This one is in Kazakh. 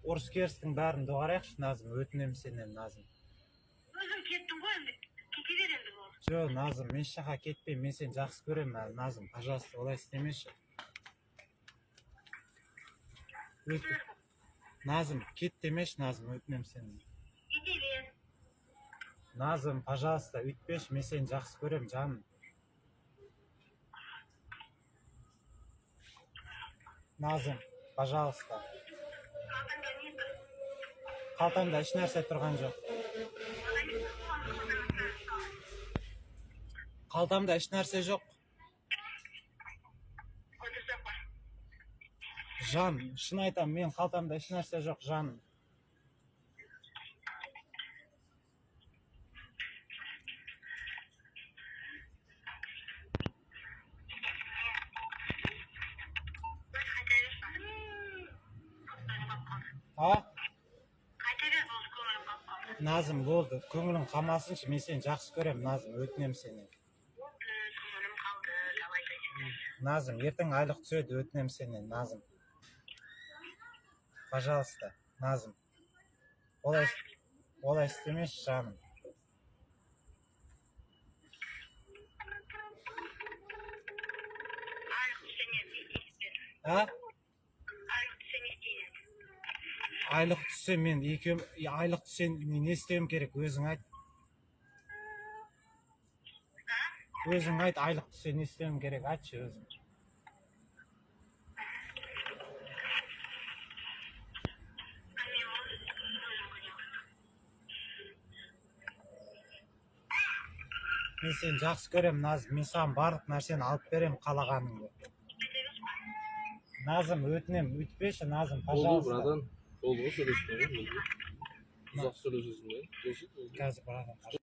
Ұрыс керістің бәрін доғарайықшы, Назым, өтінем сенен, Назым. Өзім кеттім ғой, енді кете бер енді бұл. Жо, Назым, мен шақа кетпей, мен сені жақсы көремін әлі, Назым. Пожалуйста, олай істемеші. Назым, кет демеш, Назым, өтінем сенен. Кете бер. Назым, пожалуйста, үйтпеш, мен сені жақсы көрем, жаным. Назым, пожалуйста. Қалтаңда не тұр? Қалтамда еш нәрсе тұрған жоқ. Қалтамда еш нәрсе жоқ. Отырсақ па? Жан, шын айтам, мен қалтамда еш нәрсе жоқ, жаным. А? Қайта бер, болды, көңілім қалып қалды. Назым, болды, көңілің қалмасыншы, мен сені жақсы көрем, Назым, өтінем сенен. Болды, көңілім қалды, давай да. Назым, ертең айлық түседі, өтінем сенен, Назым. Пожалуйста, Назым. Олай істемеші, жаным. Айлық түссе не істейсіз? А? Айлық түссе не істейсіз? Айлық түссе мен айлық түссе не істеуім керек, өзің айт. Өзің айт, айлық түссе не істеуім керек, айтшы өзің. Мен сені жақсы көрем, Назым, мен саған барлық нәрсені алып берем қалағаныңды. Назым, өтінем, өйтпеші, Назым, пожалуйста. Брадан, болды ғой сөйлесіп. Ұзақ сөйлесесің бе? Қазір, брадан.